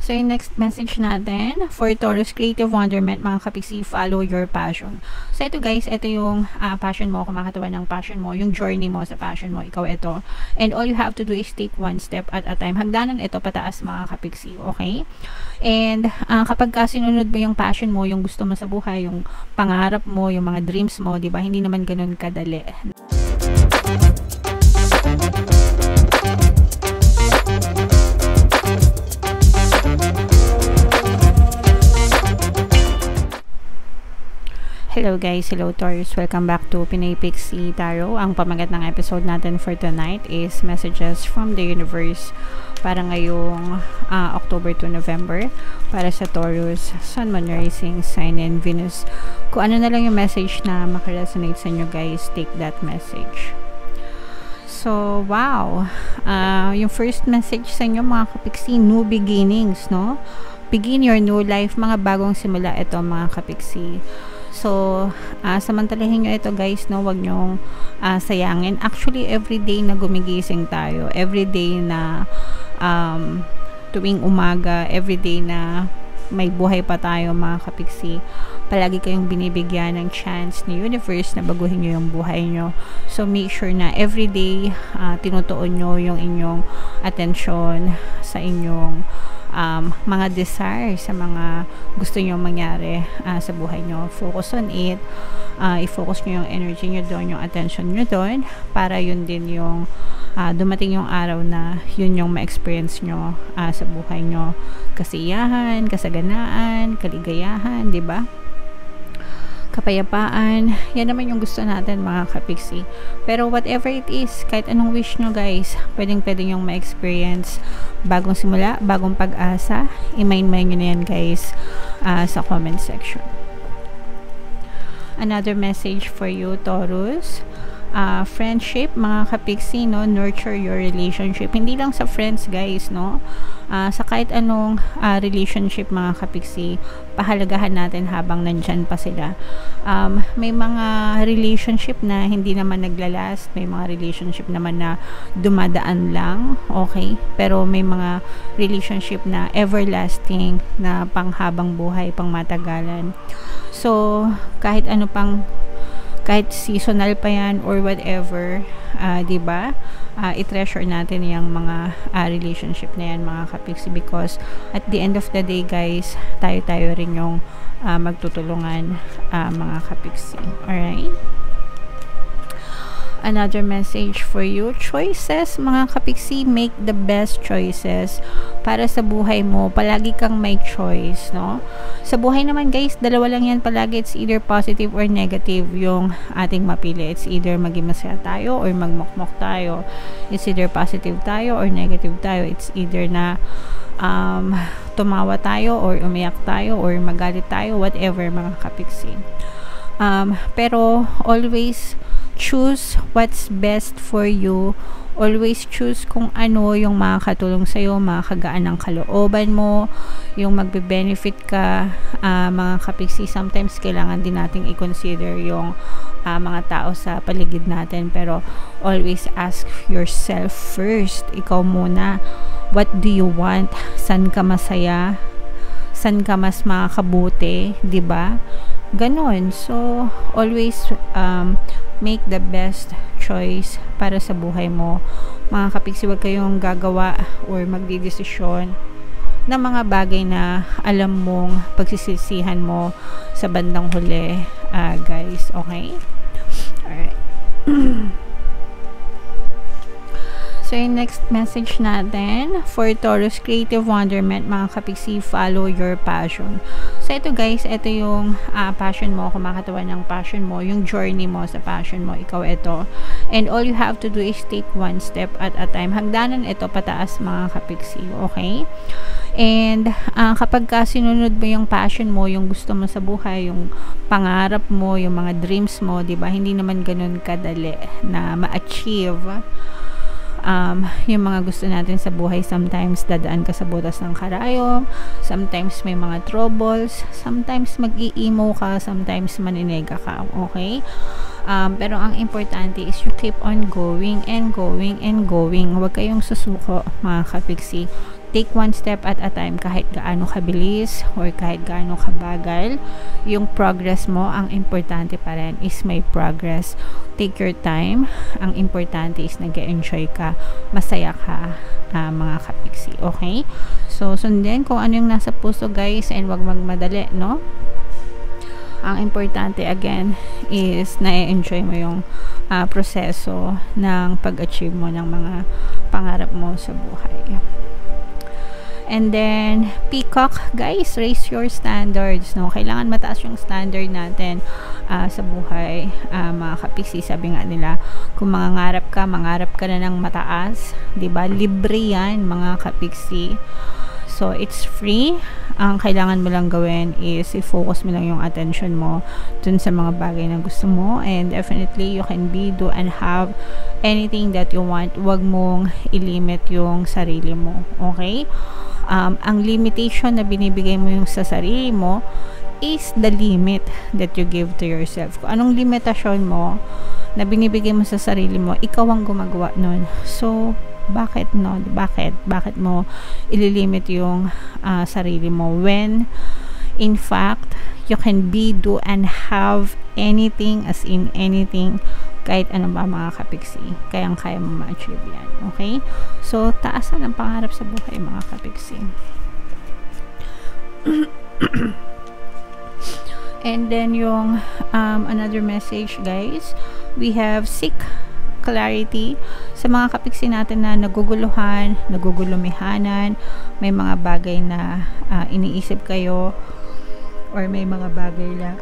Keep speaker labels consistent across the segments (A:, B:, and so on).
A: So, yung next message natin for Taurus Creative Wonderment, mga kapiksi, follow your passion. So, ito guys, ito yung passion mo, kumakatawan ng passion mo, yung journey mo sa passion mo, ikaw ito. And all you have to do is take one step at a time. Hagdanan ito pataas, mga kapiksi, okay? And kapag sinunod mo yung passion mo, yung gusto mo sa buhay, yung pangarap mo, yung mga dreams mo, di ba? Hindi naman ganun kadali. Hello guys, hello Taurus, welcome back to Pinay Pixie Tarot. Ang pamagat ng episode natin for tonight is messages from the universe para ngayong October to November para sa Taurus, Sun, Moon, Rising, Sign, and Venus. Kung ano na lang yung message na makaresonate sa inyo guys, take that message. So, wow! Yung first message sa inyo mga kapiksi, new beginnings, no? Begin your new life, mga bagong simula ito mga kapiksi. So, samantalahin nyo ito guys, no? Huwag nyong sayangin. Actually, everyday na gumigising tayo, everyday na tuwing umaga, everyday na may buhay pa tayo mga kapiksi, palagi kayong binibigyan ng chance ni universe na baguhin nyo yung buhay nyo. So, make sure na everyday tinutuon nyo yung inyong atensyon sa inyong mga desire, sa mga gusto nyo mangyari sa buhay nyo. Focus on it. I-focus nyo yung energy nyo doon, yung attention nyo doon, para yun din yung dumating yung araw na yun yung ma-experience nyo sa buhay nyo. Kasiyahan, kasaganaan, kaligayahan, di ba? Kapayapaan, yan naman yung gusto natin mga kapiksi. Pero whatever it is, kahit anong wish nyo guys, pwedeng yung ma-experience. Bagong simula, bagong pag-asa, i-mind-mind nyo na yan guys sa comment section. Another message for you Taurus, friendship mga kapiksi, no? Nurture your relationship, hindi lang sa friends guys, no? Sa kahit anong relationship mga kapiksi, pahalagahan natin habang nandyan pa sila. May mga relationship na hindi naman naglalast, may mga relationship naman na dumadaan lang, okay? Pero may mga relationship na everlasting, na panghabang buhay, pang matagalan. So, kahit ano pang, kahit seasonal pa yan or whatever, diba? I-treasure natin yung mga relationship na yan mga kapiksi, because at the end of the day guys, tayo rin yung magtutulungan mga kapiksi. Alright? Another message for you, choices mga kapiksi, make the best choices para sa buhay mo. Palagi kang may choice, no? Sa buhay naman guys, dalawa lang yan palagi, it's either positive or negative yung ating mapili. It's either maging masaya tayo or magmokmok tayo. It's either positive tayo or negative tayo. It's either na tumawa tayo or umiyak tayo or magalit tayo, whatever mga kapiksi. Pero always choose what's best for you. Always choose kung ano yung makakatulong sa'yo, makakagaan ng kalooban mo, yung magbe-benefit ka mga kapiksi. Sometimes kailangan din nating i-consider yung mga tao sa paligid natin, pero always ask yourself first, ikaw muna, what do you want? San ka masaya? San ka mas makakabuti? Diba? Ganon. So, always make the best choice para sa buhay mo. Mga kapiksi, huwag kayong gagawa or magdidesisyon ng mga bagay na alam mong pagsisisihan mo sa bandang huli, guys. Okay? Alright. So, yung next message natin for Taurus Creative Wonderment, mga kapiksi, follow your passion. So, ito guys, ito yung passion mo, kumakatawan ng passion mo, yung journey mo sa passion mo, ikaw ito. And all you have to do is take one step at a time. Hagdanan ito pataas mga kapiksi, okay? And kapag sinunod mo yung passion mo, yung gusto mo sa buhay, yung pangarap mo, yung mga dreams mo, diba? Hindi naman ganun kadali na ma-achieve yung mga gusto natin sa buhay. Sometimes dadaan ka sa butas ng karayom, sometimes may mga troubles, sometimes mag-i-emo ka, sometimes maninega ka, okay? Pero ang importante is you keep on going and going and going. Huwag kayong susuko, mga kapiksi. Take one step at a time, kahit gaano kabilis or kahit gaano kabagal. Yung progress mo, ang importante pa rin is may progress. Take your time. Ang importante is nag-enjoy ka, masaya ka, mga kapiksi. Okay? So, sundin kung ano yung nasa puso, guys, and wag magmadali, no? Ang importante, again, is na-enjoy mo yung proseso ng pag-achieve mo ng mga pangarap mo sa buhay. And then, peacock, guys, raise your standards, no? Kailangan mataas yung standard natin sa buhay, mga kapiksi. Sabi nga nila, kung mangarap ka na ng mataas, 'di ba? Libre 'yan, mga kapiksi. So, it's free. Ang kailangan mo lang gawin is i-focus mo lang yung attention mo dun sa mga bagay na gusto mo, and definitely you can be, do, and have anything that you want. Huwag mong ilimit yung sarili mo, okay? Ang limitation na binibigay mo yung sa sarili mo is the limit that you give to yourself. Kung anong limitasyon mo na binibigay mo sa sarili mo, ikaw ang gumagawa nun. So, bakit no? Bakit mo ililimit yung sarili mo when in fact you can be, do, and have anything, as in anything, kahit ano ba, mga kapiksi, kayang-kaya mo ma-achieve yan. Okay? So, taasan ang pangarap sa buhay, mga kapiksi. And then yung another message, guys, we have seek clarity sa mga kapiksi natin na naguguluhan, nagugulumihanan, may mga bagay na iniisip kayo, or may mga bagay na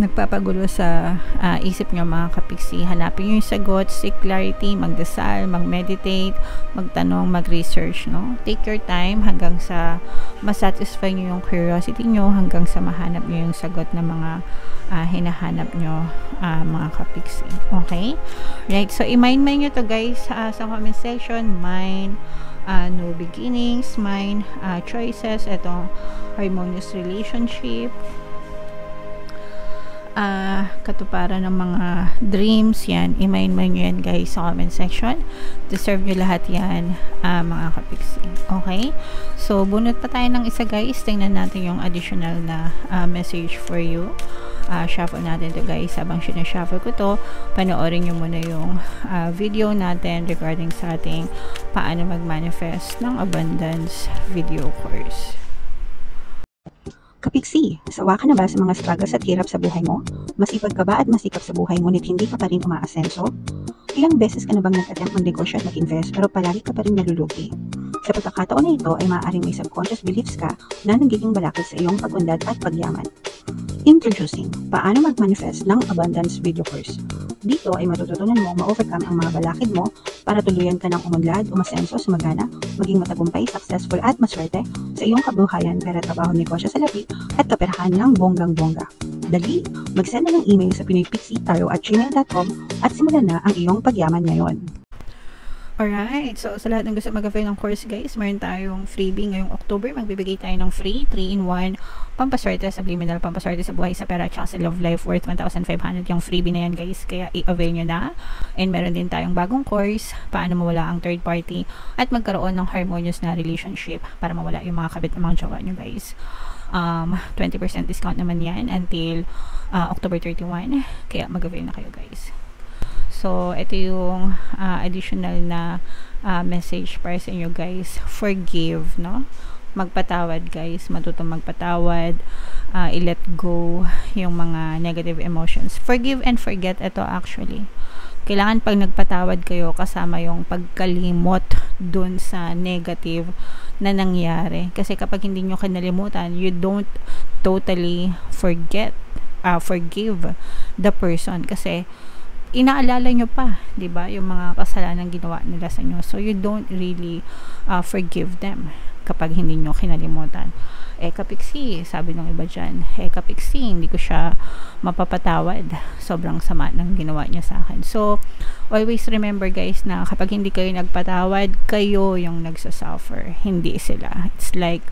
A: nagpapagulo sa isip nyo, mga kapiksi. Hanapin nyo yung sagot, seek clarity, magdasal, mag-meditate, magtanong, mag-research, no? Take your time hanggang sa masatisfy nyo yung curiosity nyo, hanggang sa mahanap nyo yung sagot na mga hinahanap nyo, mga kapiksi. Okay? Right, so i-mind nyo to, guys, sa comment section. Mind, new beginnings, mind, choices, etong harmonious relationship, katuparan ng mga dreams, yan, i-mind nyo yan, guys, sa comment section. Deserve nyo lahat yan, mga kapiksi. Okay? So, bunot pa tayo ng isa, guys. Tingnan natin yung additional na message for you. Shuffle natin to, guys. Habang sinashuffle ko to, panoorin nyo muna yung video natin regarding sa ating paano mag-manifest ng abundance video course.
B: Kapiksi, sawa ka na ba sa mga struggles at hirap sa buhay mo? Masipag ka ba at masikap sa buhay ngunit hindi ka pa rin umaasenso? Ilang beses ka na bang nag-attempt mag-negosyo at mag-invest pero palagi ka pa rin nalulugi? Sa pagkakataon na ito ay maaaring may subconscious beliefs ka na nagiging balakid sa iyong pag-unlad at pagyaman. Introducing, paano mag-manifest ng abundance video course. Dito ay matututunan mo ma-overcome ang mga balakid mo para tuluyan ka ng umunlad, umasenso, sumagana, maging matagumpay, successful at maswerte sa iyong kabuhayan, pera, trabaho, negosyo sa lapi at kaperahan ng bonggang-bongga. Dali, mag-send na ng email sa pinoypixitaro@gmail.com at simulan na ang iyong pagyaman ngayon.
A: Alright, so sa lahat ng gusto mag-avail ng course, guys, meron tayong freebie ngayong October. Magbibigay tayo ng free 3-in-1 pampaswerte, subliminal pampaswerte sa buhay, sa pera, at sa love life worth 1,500. Yung freebie na yan, guys, kaya i-avail nyo na. And meron din tayong bagong course, paano mawala ang third party at magkaroon ng harmonious na relationship para mawala yung mga kabit ng mga jowa nyo, guys. 20% discount naman yan until October 31, kaya mag-avail na kayo, guys. So, ito yung additional na message para sa inyo, guys. Forgive, no? Magpatawad, guys. Matutong magpatawad. I-let go yung mga negative emotions. Forgive and forget, ito actually. Kailangan pag nagpatawad kayo, kasama yung pagkalimot dun sa negative na nangyari. Kasi kapag hindi nyo kinalimutan, you don't totally forgive the person. Kasi inaalala nyo pa, 'di ba, yung mga kasalanan ginawa nila sa inyo. So you don't really forgive them kapag hindi nyo kinalimutan. Kapiksi, sabi ng iba dyan, kapiksi, hindi ko siya mapapatawad. Sobrang sama ng ginawa niya sa akin. So always remember, guys, na kapag hindi kayo nagpatawad, kayo yung nagsasuffer, hindi sila. It's like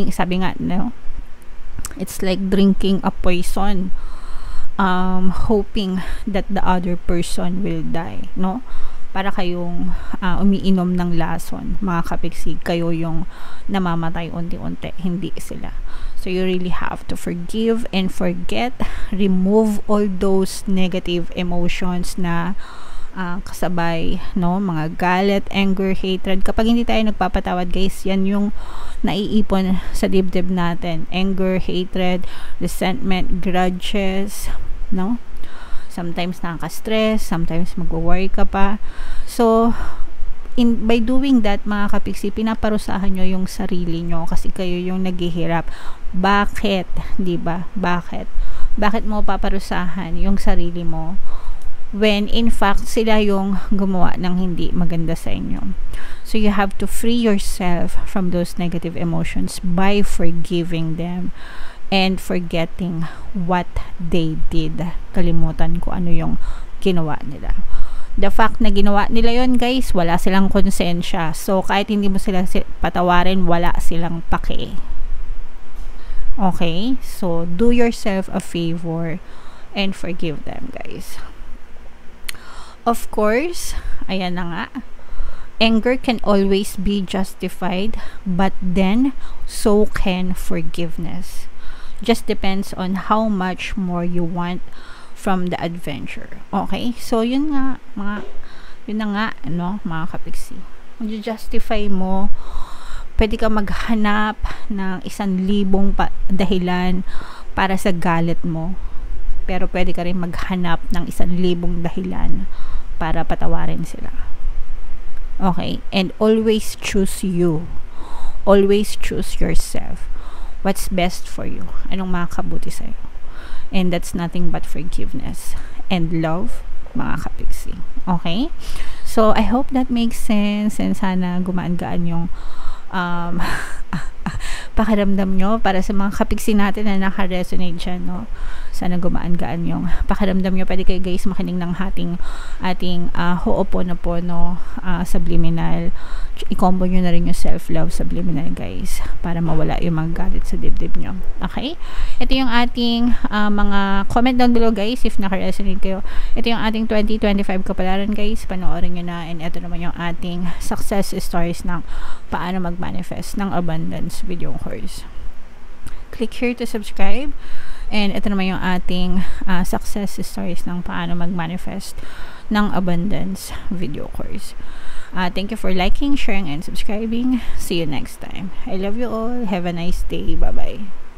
A: sabi nga, no? It's like drinking a poison. hoping that the other person will die, no? Para kayong umiinom ng lason, mga kapiksig. Kayo yung namamatay unti-unti, hindi sila. So you really have to forgive and forget. Remove all those negative emotions na kasabay, no? Mga galit, anger, hatred. Kapag hindi tayo nagpapatawad, guys, yan yung naiipon sa dibdib natin. Anger, hatred, resentment, grudges, no? Sometimes nakaka-stress, sometimes mag-worry ka pa. So, by doing that, mga kapiksi, pinaparusahan nyo yung sarili nyo kasi kayo yung naghihirap. Bakit? Diba? Bakit? Bakit mo paparusahan yung sarili mo when in fact sila yung gumawa ng hindi maganda sa inyo? So, you have to free yourself from those negative emotions by forgiving them and forgetting what they did. Kalimutan ko ano yung ginawa nila. The fact na ginawa nila yon, guys, wala silang konsensya. So, kahit hindi mo sila patawarin, wala silang pake. Okay? So, do yourself a favor and forgive them, guys. Of course, ayan na nga. Anger can always be justified, but then, so can forgiveness. Just depends on how much more you want from the adventure. Okay? So, yun na nga, ano, mga kapiksi. Kung justify mo, pwede ka maghanap ng 1,000 dahilan para sa galit mo. Pero pwede ka rin maghanap ng 1,000 dahilan para patawarin sila. Okay? And always choose you. Always choose yourself. What's best for you? Anong makakabuti sa'yo? And that's nothing but forgiveness and love, mga kapiksi. Okay? So, I hope that makes sense and sana gumaan-gaan yung pakiramdam nyo para sa mga kapiksi natin na naka-resonate dyan, no? Sana gumaan-gaan yung pakiramdam nyo. Pwede kayo, guys, makinig ng ating Ho'oponopono subliminal. I-combo nyo na rin yung self-love subliminal, guys, para mawala yung mga galit sa dibdib nyo. Okay? Ito yung ating mga comment down below, guys, if naka-resonate kayo. Ito yung ating 2025 kapalaran, guys. Panoorin nyo na. And ito naman yung ating success stories ng paano mag-manifest ng abundance video course. Click here to subscribe. And ito naman yung ating success stories ng paano mag-manifest ng abundance video course. Thank you for liking, sharing, and subscribing. See you next time. I love you all. Have a nice day. Bye-bye.